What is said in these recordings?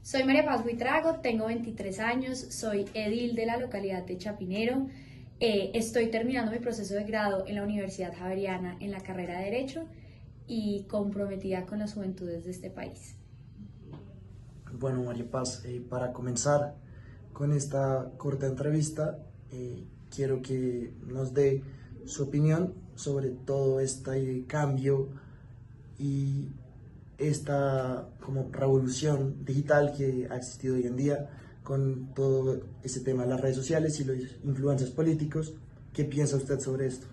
Soy María Paz Buitrago, tengo 23 años, soy edil de la localidad de Chapinero. Estoy terminando mi proceso de grado en la Universidad Javeriana en la carrera de Derecho y comprometida con las juventudes de este país. Bueno, María Paz, para comenzar con esta corta entrevista, quiero que nos dé su opinión sobre todo este cambio y esta como revolución digital que ha existido hoy en día con todo ese tema de las redes sociales y los influencers políticos. ¿Qué piensa usted sobre esto?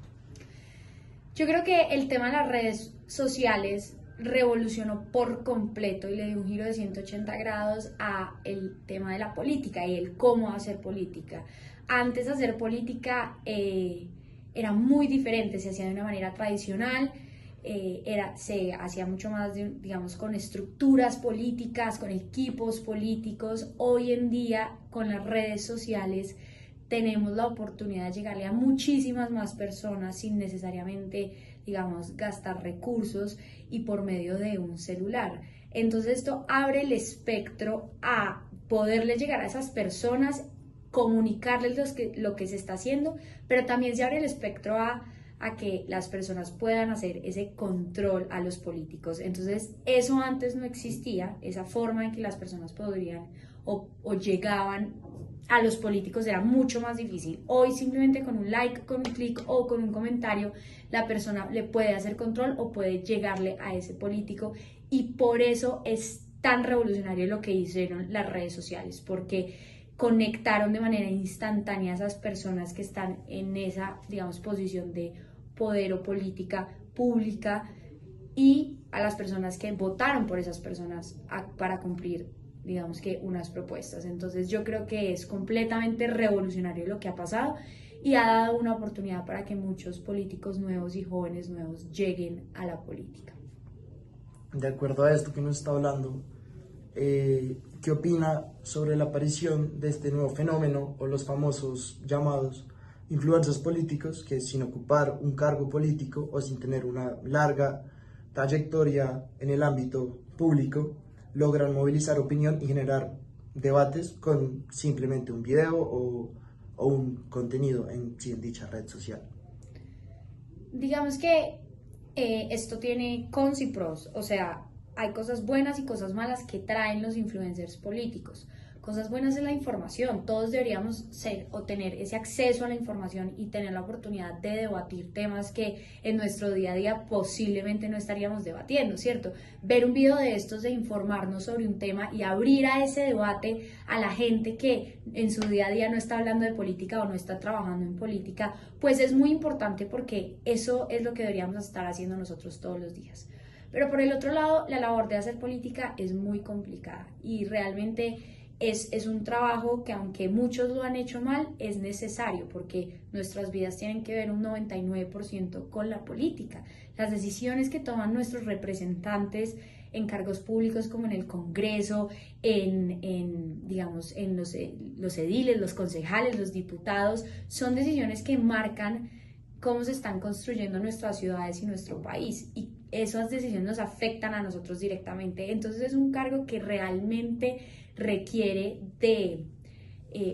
Yo creo que el tema de las redes sociales revolucionó por completo y le dio un giro de 180 grados a el tema de la política y el cómo hacer política. Antes hacer política era muy diferente, se hacía de una manera tradicional, se hacía mucho más, digamos, con estructuras políticas, con equipos políticos. Hoy en día, con las redes sociales, tenemos la oportunidad de llegarle a muchísimas más personas sin necesariamente, digamos, gastar recursos y por medio de un celular. Entonces esto abre el espectro a poderle llegar a esas personas, comunicarles lo que se está haciendo, pero también se abre el espectro a que las personas puedan hacer ese control a los políticos. Entonces eso antes no existía, esa forma en que las personas podrían o llegaban a los políticos era mucho más difícil. Hoy simplemente con un like, con un clic o con un comentario, la persona le puede hacer control o puede llegarle a ese político, y por eso es tan revolucionario lo que hicieron las redes sociales, porque conectaron de manera instantánea a esas personas que están en esa, digamos, posición de poder o política pública y a las personas que votaron por esas personas para cumplir, digamos, que unas propuestas. Entonces yo creo que es completamente revolucionario lo que ha pasado y ha dado una oportunidad para que muchos políticos nuevos y jóvenes nuevos lleguen a la política. De acuerdo a esto que nos está hablando, ¿qué opina sobre la aparición de este nuevo fenómeno o los famosos llamados influencers políticos que sin ocupar un cargo político o sin tener una larga trayectoria en el ámbito público logran movilizar opinión y generar debates con simplemente un video o un contenido en dicha red social? Digamos que esto tiene cons y pros, o sea, hay cosas buenas y cosas malas que traen los influencers políticos. Cosas buenas es la información, todos deberíamos ser o tener ese acceso a la información y tener la oportunidad de debatir temas que en nuestro día a día posiblemente no estaríamos debatiendo, ¿cierto? Ver un video de estos, de informarnos sobre un tema y abrir a ese debate a la gente que en su día a día no está hablando de política o no está trabajando en política, pues es muy importante, porque eso es lo que deberíamos estar haciendo nosotros todos los días. Pero por el otro lado, la labor de hacer política es muy complicada y realmente es un trabajo que, aunque muchos lo han hecho mal, es necesario, porque nuestras vidas tienen que ver un 99% con la política. Las decisiones que toman nuestros representantes en cargos públicos como en el Congreso, digamos, en los ediles, los concejales, los diputados, son decisiones que marcan cómo se están construyendo nuestras ciudades y nuestro país, y esas decisiones nos afectan a nosotros directamente. Entonces es un cargo que realmente requiere de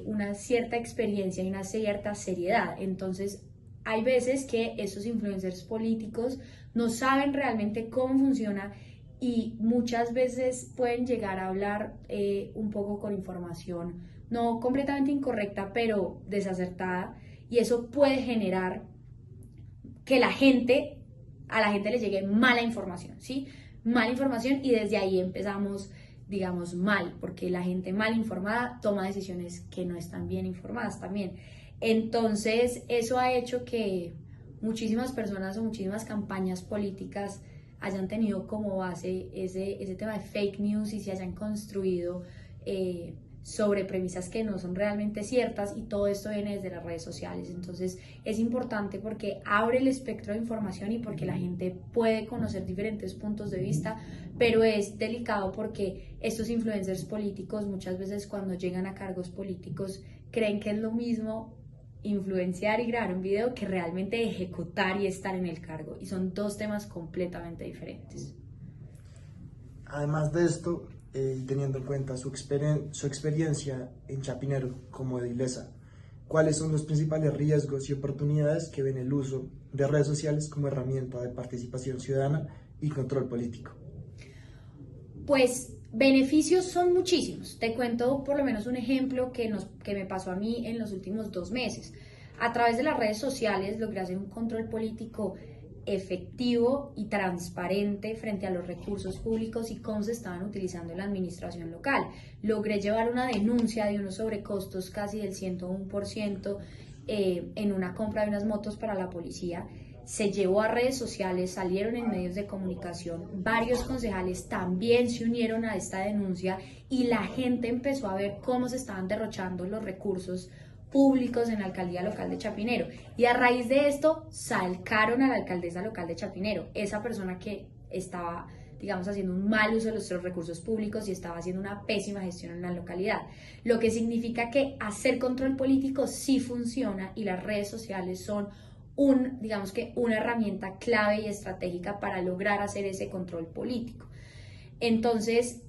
una cierta experiencia y una cierta seriedad. Entonces hay veces que esos influencers políticos no saben realmente cómo funciona y muchas veces pueden llegar a hablar un poco con información no completamente incorrecta, pero desacertada, y eso puede generar que a la gente le llegue mala información, ¿sí? Mala información, y desde ahí empezamos, digamos, mal, porque la gente mal informada toma decisiones que no están bien informadas también. Entonces, eso ha hecho que muchísimas personas o muchísimas campañas políticas hayan tenido como base ese tema de fake news y se hayan construido sobre premisas que no son realmente ciertas, y todo esto viene desde las redes sociales. Entonces es importante porque abre el espectro de información y porque la gente puede conocer diferentes puntos de vista, pero es delicado porque estos influencers políticos muchas veces, cuando llegan a cargos políticos, creen que es lo mismo influenciar y grabar un video que realmente ejecutar y estar en el cargo, y son dos temas completamente diferentes. Además de esto, y teniendo en cuenta su experiencia en Chapinero como edilesa, ¿cuáles son los principales riesgos y oportunidades que ven el uso de redes sociales como herramienta de participación ciudadana y control político? Pues beneficios son muchísimos. Te cuento por lo menos un ejemplo que me pasó a mí en los últimos 2 meses. A través de las redes sociales logré hacer un control político efectivo y transparente frente a los recursos públicos y cómo se estaban utilizando en la administración local. Logré llevar una denuncia de unos sobrecostos casi del 101% en una compra de unas motos para la policía. Se llevó a redes sociales, salieron en medios de comunicación, varios concejales también se unieron a esta denuncia y la gente empezó a ver cómo se estaban derrochando los recursos públicos en la alcaldía local de Chapinero. Y a raíz de esto, salcaron a la alcaldesa local de Chapinero, esa persona que estaba, digamos, haciendo un mal uso de los recursos públicos y estaba haciendo una pésima gestión en la localidad. Lo que significa que hacer control político sí funciona y las redes sociales son digamos que una herramienta clave y estratégica para lograr hacer ese control político. Entonces,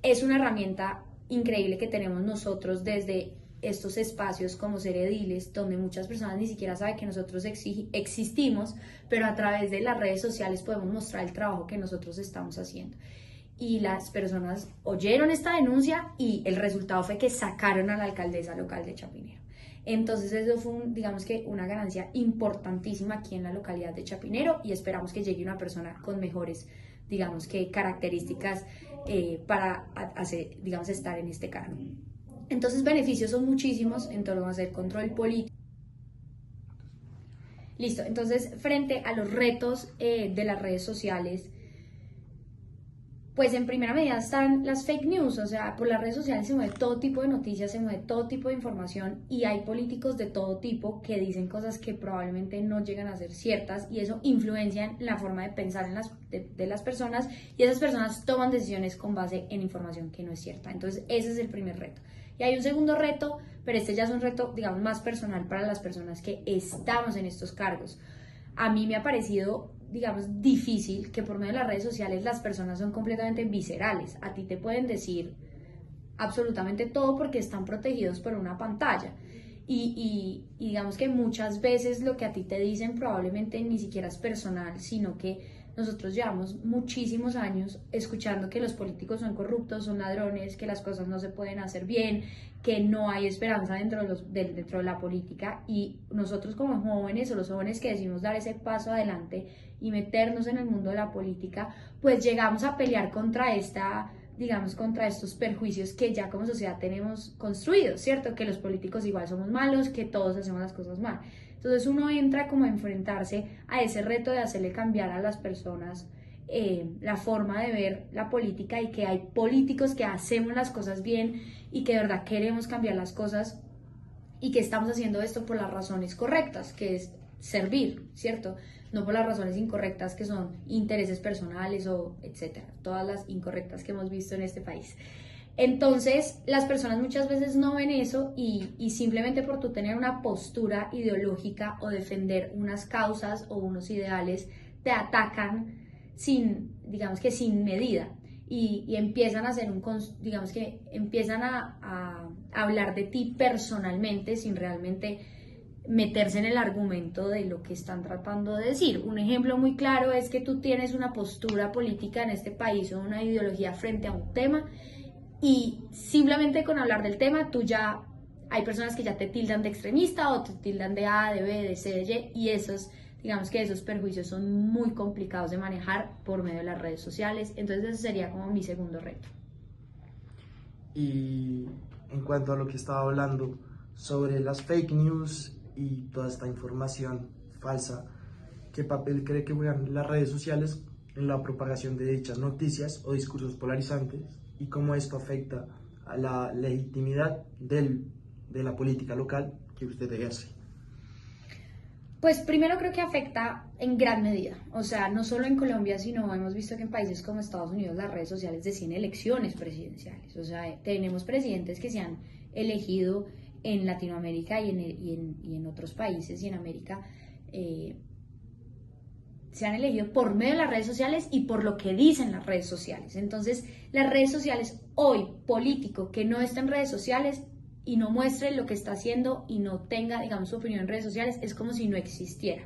es una herramienta increíble que tenemos nosotros desde estos espacios como ser ediles, donde muchas personas ni siquiera saben que nosotros existimos, pero a través de las redes sociales podemos mostrar el trabajo que nosotros estamos haciendo. Y las personas oyeron esta denuncia y el resultado fue que sacaron a la alcaldesa local de Chapinero. Entonces eso fue, digamos que una ganancia importantísima aquí en la localidad de Chapinero y esperamos que llegue una persona con mejores, digamos que características para hacer, digamos, estar en este cargo. Entonces beneficios son muchísimos en torno a hacer control político. Listo, entonces frente a los retos de las redes sociales, pues en primera medida están las fake news, o sea, por las redes sociales se mueve todo tipo de noticias, se mueve todo tipo de información y hay políticos de todo tipo que dicen cosas que probablemente no llegan a ser ciertas y eso influencia en la forma de pensar de las personas y esas personas toman decisiones con base en información que no es cierta. Entonces ese es el primer reto. Y hay un segundo reto, pero este ya es un reto, digamos, más personal para las personas que estamos en estos cargos. A mí me ha parecido, digamos, difícil que por medio de las redes sociales las personas son completamente viscerales. A ti te pueden decir absolutamente todo porque están protegidos por una pantalla. Y digamos que muchas veces lo que a ti te dicen probablemente ni siquiera es personal, sino que nosotros llevamos muchísimos años escuchando que los políticos son corruptos, son ladrones, que las cosas no se pueden hacer bien, que no hay esperanza dentro de la política y nosotros como jóvenes o los jóvenes que decidimos dar ese paso adelante y meternos en el mundo de la política, pues llegamos a pelear contra contra estos perjuicios que ya como sociedad tenemos construidos, ¿cierto? Que los políticos igual somos malos, que todos hacemos las cosas mal. Entonces uno entra como a enfrentarse a ese reto de hacerle cambiar a las personas la forma de ver la política y que hay políticos que hacemos las cosas bien y que de verdad queremos cambiar las cosas y que estamos haciendo esto por las razones correctas, que es servir, ¿cierto? No por las razones incorrectas que son intereses personales o etcétera, todas las incorrectas que hemos visto en este país. Entonces, las personas muchas veces no ven eso y simplemente por tú tener una postura ideológica o defender unas causas o unos ideales, te atacan digamos que sin medida y empiezan a hacer digamos que empiezan a hablar de ti personalmente sin realmente meterse en el argumento de lo que están tratando de decir. Un ejemplo muy claro es que tú tienes una postura política en este país o una ideología frente a un tema y simplemente con hablar del tema hay personas que ya te tildan de extremista o te tildan de A, de B, de C, de Y digamos que esos perjuicios son muy complicados de manejar por medio de las redes sociales, entonces ese sería como mi segundo reto. Y en cuanto a lo que estaba hablando sobre las fake news y toda esta información falsa, ¿qué papel cree que juegan las redes sociales en la propagación de dichas noticias o discursos polarizantes y cómo esto afecta a la legitimidad de la política local que usted ejerce? Pues primero creo que afecta en gran medida, o sea, no solo en Colombia, sino hemos visto que en países como Estados Unidos las redes sociales deciden elecciones presidenciales, o sea, tenemos presidentes que se han elegido en Latinoamérica y en otros países y en América se han elegido por medio de las redes sociales y por lo que dicen las redes sociales. Entonces, las redes sociales, hoy, político que no está en redes sociales y no muestre lo que está haciendo y no tenga, digamos, su opinión en redes sociales, es como si no existiera.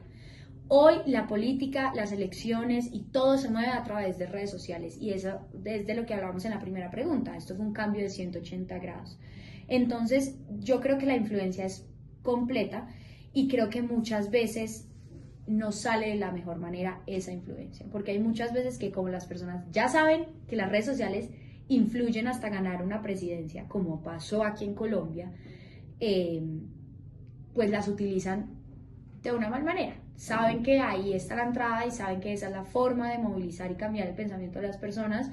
Hoy la política, las elecciones y todo se mueve a través de redes sociales, y eso desde lo que hablábamos en la primera pregunta. Esto fue un cambio de 180 grados. Entonces, yo creo que la influencia es completa y creo que muchas veces no sale de la mejor manera esa influencia, porque hay muchas veces que como las personas ya saben que las redes sociales influyen hasta ganar una presidencia, como pasó aquí en Colombia, pues las utilizan de una mal manera. Saben que ahí está la entrada y saben que esa es la forma de movilizar y cambiar el pensamiento de las personas.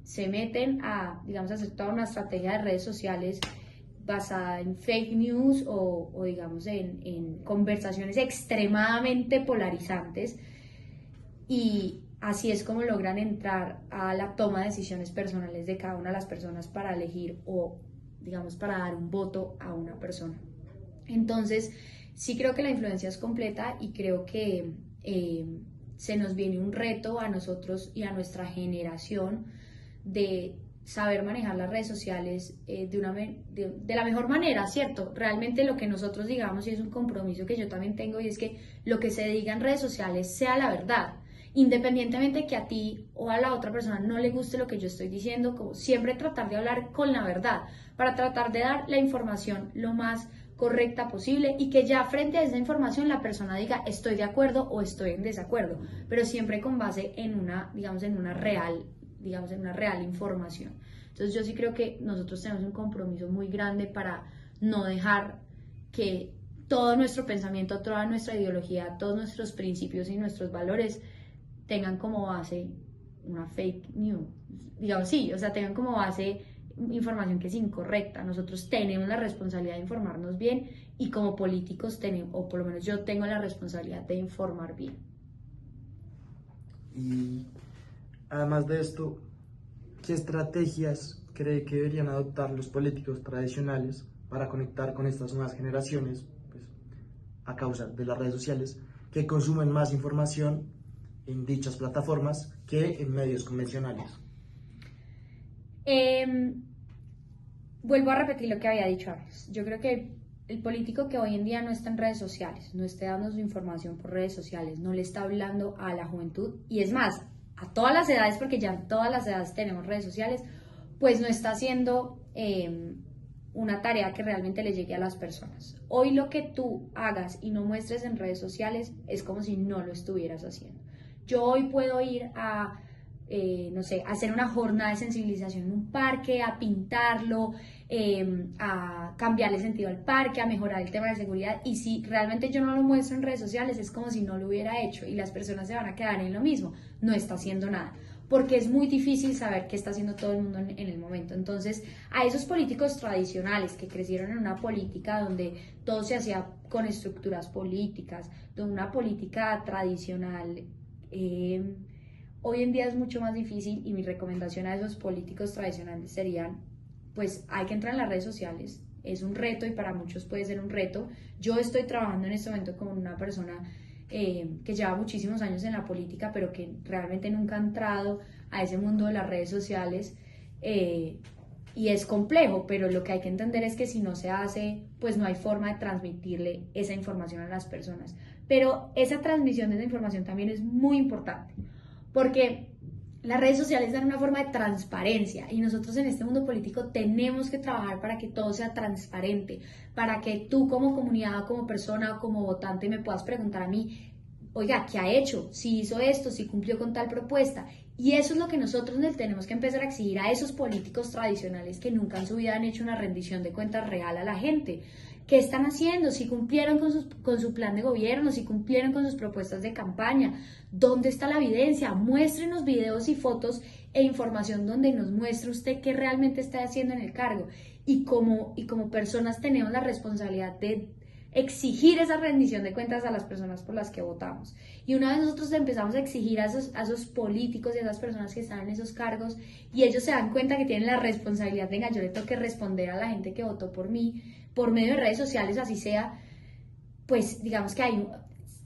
Se meten a, digamos, hacer toda una estrategia de redes sociales basada en fake news o digamos, en conversaciones extremadamente polarizantes, y así es como logran entrar a la toma de decisiones personales de cada una de las personas para elegir o, digamos, para dar un voto a una persona. Entonces, sí creo que la influencia es completa y creo que se nos viene un reto a nosotros y a nuestra generación de saber manejar las redes sociales de la mejor manera, ¿cierto? Realmente lo que nosotros digamos, y es un compromiso que yo también tengo, y es que lo que se diga en redes sociales sea la verdad, independientemente que a ti o a la otra persona no le guste lo que yo estoy diciendo, como siempre tratar de hablar con la verdad, para tratar de dar la información lo más correcta posible, y que ya frente a esa información la persona diga estoy de acuerdo o estoy en desacuerdo, pero siempre con base en una, digamos, en una real información. Entonces yo sí creo que nosotros tenemos un compromiso muy grande para no dejar que todo nuestro pensamiento, toda nuestra ideología, todos nuestros principios y nuestros valores tengan como base una fake news, digamos, sí, o sea, tengan como base información que es incorrecta. Nosotros tenemos la responsabilidad de informarnos bien, y como políticos tenemos, o por lo menos yo tengo la responsabilidad de informar bien. Y además de esto, ¿qué estrategias cree que deberían adoptar los políticos tradicionales para conectar con estas nuevas generaciones, pues, a causa de las redes sociales, que consumen más información en dichas plataformas que en medios convencionales? Vuelvo a repetir lo que había dicho antes. Yo creo que el político que hoy en día no está en redes sociales, no esté dando su información por redes sociales, no le está hablando a la juventud, y es más, a todas las edades, porque ya en todas las edades tenemos redes sociales, pues no está haciendo una tarea que realmente le llegue a las personas. Hoy lo que tú hagas y no muestres en redes sociales es como si no lo estuvieras haciendo. Yo hoy puedo ir a no sé, hacer una jornada de sensibilización en un parque, a pintarlo, a cambiarle sentido al parque, a mejorar el tema de seguridad, y si realmente yo no lo muestro en redes sociales es como si no lo hubiera hecho, y las personas se van a quedar en lo mismo, no está haciendo nada, porque es muy difícil saber qué está haciendo todo el mundo en el momento. Entonces, a esos políticos tradicionales que crecieron en una política donde todo se hacía con estructuras políticas, de una política tradicional, hoy en día es mucho más difícil, y mi recomendación a esos políticos tradicionales serían, pues hay que entrar en las redes sociales, es un reto y para muchos puede ser un reto. Yo estoy trabajando en este momento con una persona que lleva muchísimos años en la política, pero que realmente nunca ha entrado a ese mundo de las redes sociales, y es complejo, pero lo que hay que entender es que si no se hace, pues no hay forma de transmitirle esa información a las personas. Pero esa transmisión de esa información también es muy importante, porque las redes sociales dan una forma de transparencia, y nosotros en este mundo político tenemos que trabajar para que todo sea transparente, para que tú como comunidad, como persona, como votante me puedas preguntar a mí, oiga, ¿qué ha hecho? Si hizo esto, si cumplió con tal propuesta. Y eso es lo que nosotros tenemos que empezar a exigir a esos políticos tradicionales que nunca en su vida han hecho una rendición de cuentas real a la gente. ¿Qué están haciendo? Si cumplieron con su plan de gobierno, si cumplieron con sus propuestas de campaña. ¿Dónde está la evidencia? Muéstrenos videos y fotos e información donde nos muestre usted qué realmente está haciendo en el cargo. Y como personas tenemos la responsabilidad de exigir esa rendición de cuentas a las personas por las que votamos. Y una vez nosotros empezamos a exigir a esos políticos y a esas personas que están en esos cargos, y ellos se dan cuenta que tienen la responsabilidad, venga, yo le tengo que responder a la gente que votó por mí, por medio de redes sociales, así sea, pues digamos que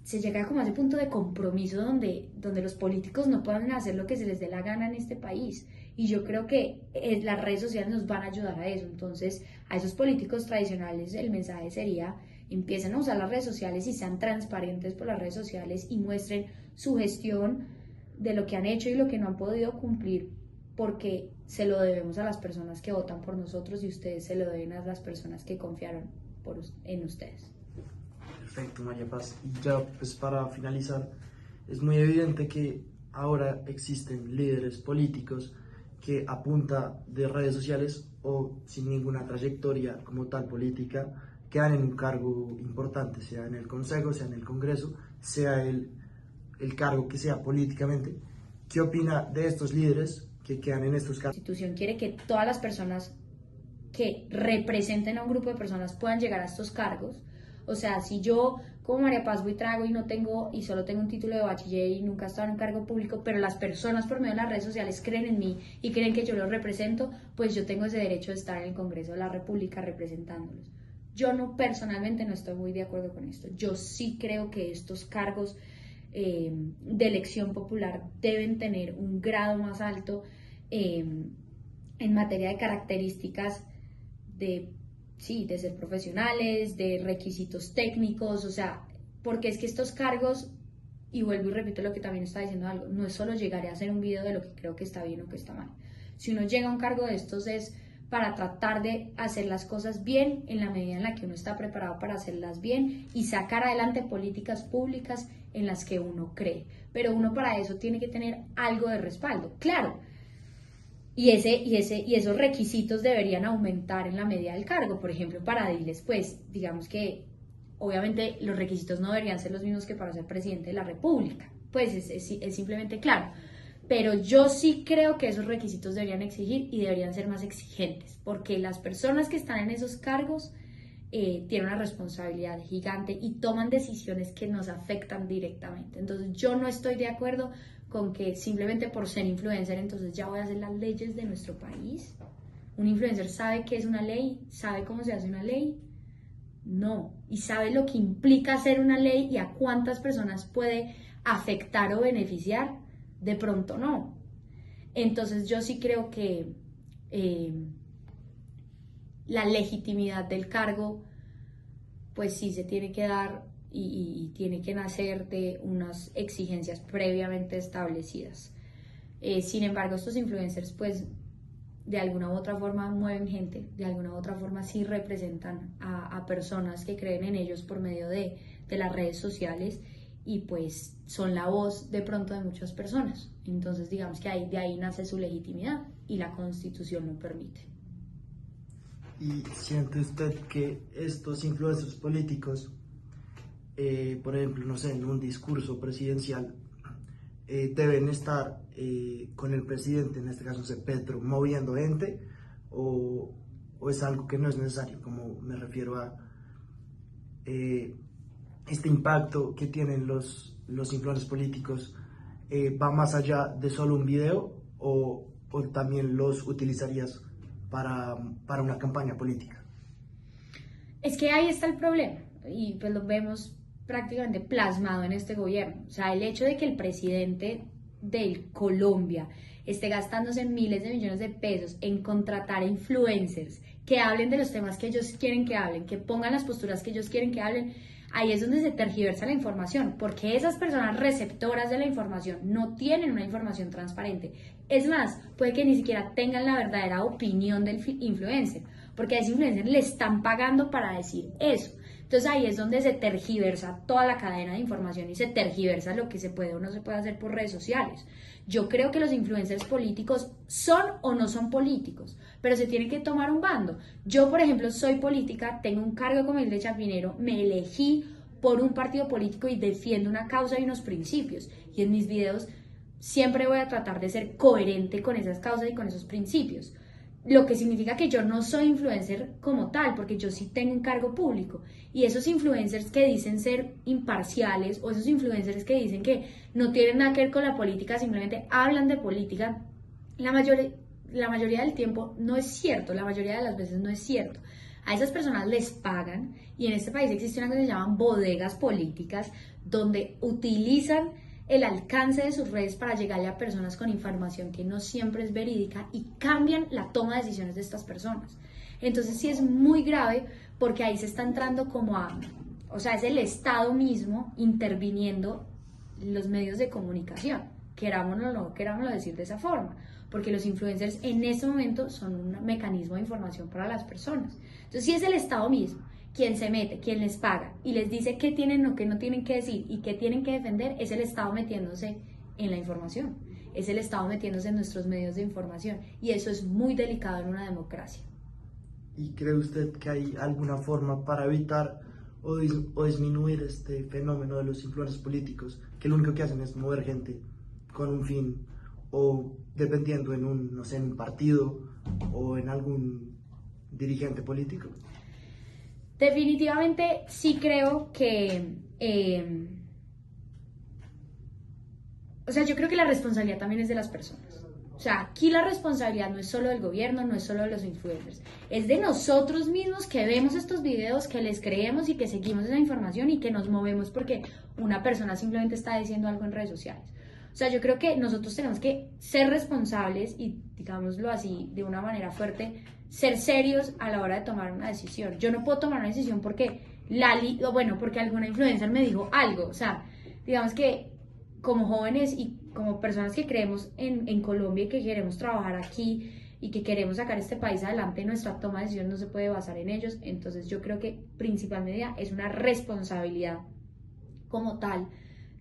se llega como a ese punto de compromiso donde los políticos no puedan hacer lo que se les dé la gana en este país. Y yo creo que las redes sociales nos van a ayudar a eso. Entonces, a esos políticos tradicionales el mensaje sería: empiecen a usar las redes sociales y sean transparentes por las redes sociales y muestren su gestión de lo que han hecho y lo que no han podido cumplir, porque se lo debemos a las personas que votan por nosotros y ustedes se lo deben a las personas que confiaron en ustedes. Perfecto, María Paz. Y ya, pues para finalizar, es muy evidente que ahora existen líderes políticos que a punta de redes sociales o sin ninguna trayectoria como tal política quedan en un cargo importante, sea en el Consejo, sea en el Congreso, sea el cargo que sea políticamente. ¿Qué opina de estos líderes que quedan en estos cargos? La Constitución quiere que todas las personas que representen a un grupo de personas puedan llegar a estos cargos. O sea, si yo como María Paz Buitrago y solo tengo un título de bachiller y nunca he estado en un cargo público, pero las personas por medio de las redes sociales creen en mí y creen que yo los represento, pues yo tengo ese derecho de estar en el Congreso de la República representándolos. Yo personalmente no estoy muy de acuerdo con esto. Yo sí creo que estos cargos de elección popular deben tener un grado más alto en materia de características de ser profesionales, de requisitos técnicos, o sea, porque es que estos cargos, y vuelvo y repito lo que también está diciendo algo, no es solo llegar a hacer un video de lo que creo que está bien o que está mal. Si uno llega a un cargo de estos es para tratar de hacer las cosas bien en la medida en la que uno está preparado para hacerlas bien y sacar adelante políticas públicas en las que uno cree. Pero uno para eso tiene que tener algo de respaldo, claro. Y esos requisitos deberían aumentar en la medida del cargo. Por ejemplo, para ediles, pues, digamos que obviamente los requisitos no deberían ser los mismos que para ser presidente de la República. Pues es simplemente claro. Pero yo sí creo que esos requisitos deberían exigir y deberían ser más exigentes, porque las personas que están en esos cargos tienen una responsabilidad gigante y toman decisiones que nos afectan directamente. Entonces yo no estoy de acuerdo con que simplemente por ser influencer entonces ya voy a hacer las leyes de nuestro país. ¿Un influencer sabe qué es una ley? ¿Sabe cómo se hace una ley? No. ¿Y sabe lo que implica hacer una ley y a cuántas personas puede afectar o beneficiar? De pronto no. Entonces yo sí creo que la legitimidad del cargo pues sí se tiene que dar y tiene que nacer de unas exigencias previamente establecidas. Sin embargo, estos influencers pues de alguna u otra forma mueven gente, de alguna u otra forma sí representan a personas que creen en ellos por medio de las redes sociales y pues son la voz de pronto de muchas personas. Entonces digamos que de ahí nace su legitimidad y la Constitución lo permite. ¿Y siente usted que estos influencers políticos, por ejemplo, no sé, en un discurso presidencial, deben estar con el presidente, en este caso Petro, moviendo gente, o es algo que no es necesario? Como me refiero a este impacto que tienen los influencers políticos, ¿va más allá de solo un video o también los utilizarías para una campaña política? Es que ahí está el problema y pues lo vemos prácticamente plasmado en este gobierno. O sea, el hecho de que el presidente de Colombia esté gastándose miles de millones de pesos en contratar influencers que hablen de los temas que ellos quieren que hablen, que pongan las posturas que ellos quieren que hablen, ahí es donde se tergiversa la información, porque esas personas receptoras de la información no tienen una información transparente. Es más, puede que ni siquiera tengan la verdadera opinión del influencer, porque a ese influencer le están pagando para decir eso. Entonces ahí es donde se tergiversa toda la cadena de información y se tergiversa lo que se puede o no se puede hacer por redes sociales. Yo creo que los influencers políticos son o no son políticos, pero se tiene que tomar un bando. Yo, por ejemplo, soy política, tengo un cargo como el de Chapinero, me elegí por un partido político y defiendo una causa y unos principios. Y en mis videos siempre voy a tratar de ser coherente con esas causas y con esos principios. Lo que significa que yo no soy influencer como tal, porque yo sí tengo un cargo público. Y esos influencers que dicen ser imparciales, o esos influencers que dicen que no tienen nada que ver con la política, simplemente hablan de política, la mayoría del tiempo no es cierto, la mayoría de las veces no es cierto. A esas personas les pagan y en este país existe una cosa que se llaman bodegas políticas donde utilizan el alcance de sus redes para llegarle a personas con información que no siempre es verídica y cambian la toma de decisiones de estas personas. Entonces sí es muy grave porque ahí se está entrando como a, o sea, es el Estado mismo interviniendo los medios de comunicación, querámoslo o no querámoslo decir de esa forma, porque los influencers en este momento son un mecanismo de información para las personas. Entonces sí es el Estado mismo quien se mete, quien les paga y les dice qué tienen o qué no tienen que decir y qué tienen que defender, es el Estado metiéndose en la información, es el Estado metiéndose en nuestros medios de información y eso es muy delicado en una democracia. ¿Y cree usted que hay alguna forma para evitar o disminuir este fenómeno de los influencers políticos, que lo único que hacen es mover gente con un fin o dependiendo en un, no sé, en un partido o en algún dirigente político? Definitivamente sí creo que, o sea, yo creo que la responsabilidad también es de las personas. O sea, aquí la responsabilidad no es solo del gobierno, no es solo de los influencers, es de nosotros mismos que vemos estos videos, que les creemos y que seguimos esa información y que nos movemos porque una persona simplemente está diciendo algo en redes sociales. O sea, yo creo que nosotros tenemos que ser responsables y, digámoslo así, de una manera fuerte, ser serios a la hora de tomar una decisión. Yo no puedo tomar una decisión porque porque alguna influencer me dijo algo. O sea, digamos que como jóvenes y como personas que creemos en Colombia y que queremos trabajar aquí y que queremos sacar este país adelante, nuestra toma de decisiones no se puede basar en ellos. Entonces yo creo que principal medida es una responsabilidad como tal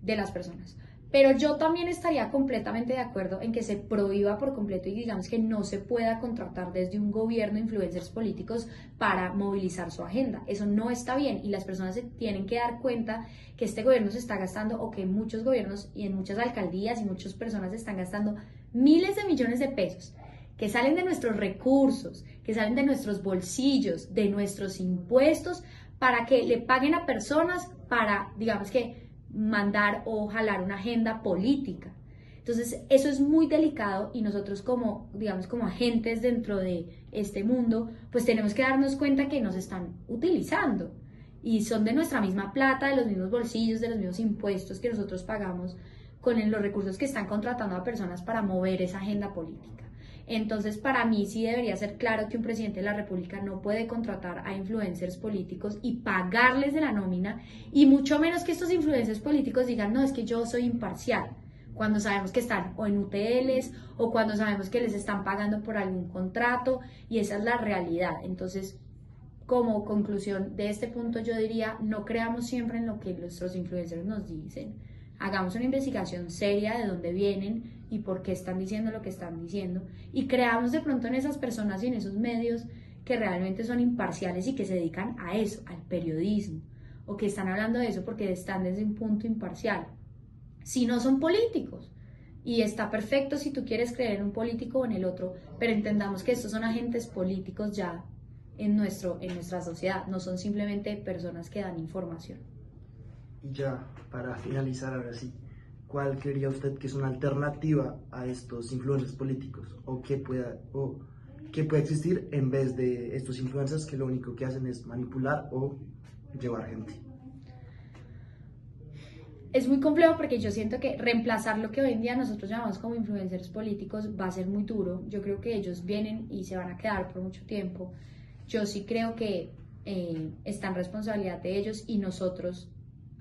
de las personas. Pero yo también estaría completamente de acuerdo en que se prohíba por completo y digamos que no se pueda contratar desde un gobierno influencers políticos para movilizar su agenda. Eso no está bien y las personas se tienen que dar cuenta que este gobierno se está gastando o que muchos gobiernos y en muchas alcaldías y muchas personas se están gastando miles de millones de pesos que salen de nuestros recursos, que salen de nuestros bolsillos, de nuestros impuestos para que le paguen a personas para, digamos que, mandar o jalar una agenda política. Entonces, eso es muy delicado y nosotros como, digamos, como agentes dentro de este mundo, pues tenemos que darnos cuenta que nos están utilizando y son de nuestra misma plata, de los mismos bolsillos, de los mismos impuestos que nosotros pagamos con los recursos que están contratando a personas para mover esa agenda política. Entonces, para mí sí debería ser claro que un presidente de la República no puede contratar a influencers políticos y pagarles de la nómina, y mucho menos que estos influencers políticos digan, no, es que yo soy imparcial, cuando sabemos que están o en UTLs o cuando sabemos que les están pagando por algún contrato, y esa es la realidad. Entonces, como conclusión de este punto, yo diría, no creamos siempre en lo que nuestros influencers nos dicen. Hagamos una investigación seria de dónde vienen y por qué están diciendo lo que están diciendo y creamos de pronto en esas personas y en esos medios que realmente son imparciales y que se dedican a eso, al periodismo, o que están hablando de eso porque están desde un punto imparcial. Si no son políticos, y está perfecto si tú quieres creer en un político o en el otro, pero entendamos que estos son agentes políticos ya en nuestra sociedad, no son simplemente personas que dan información. Y ya, para finalizar ahora sí, ¿cuál creería usted que es una alternativa a estos influencers políticos? ¿O qué pueda existir en vez de estos influencers que lo único que hacen es manipular o llevar gente? Es muy complejo porque yo siento que reemplazar lo que hoy en día nosotros llamamos como influencers políticos va a ser muy duro. Yo creo que ellos vienen y se van a quedar por mucho tiempo. Yo sí creo que está en responsabilidad de ellos y nosotros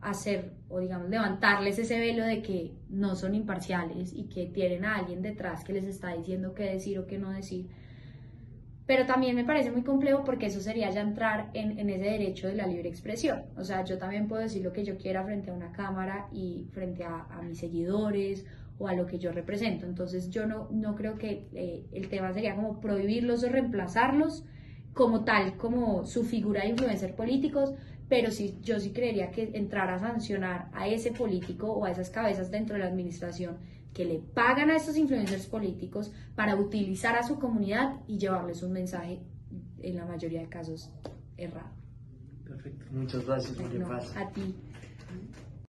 hacer o digamos levantarles ese velo de que no son imparciales y que tienen a alguien detrás que les está diciendo qué decir o qué no decir. Pero también me parece muy complejo porque eso sería ya entrar en ese derecho de la libre expresión. O sea, yo también puedo decir lo que yo quiera frente a una cámara y frente a mis seguidores o a lo que yo represento. Entonces yo no creo que el tema sería como prohibirlos o reemplazarlos como tal, como su figura de influencer políticos, pero sí, yo sí creería que entrar a sancionar a ese político o a esas cabezas dentro de la administración que le pagan a estos influencers políticos para utilizar a su comunidad y llevarles un mensaje, en la mayoría de casos, errado. Perfecto, muchas gracias, María No, Paz. a ti.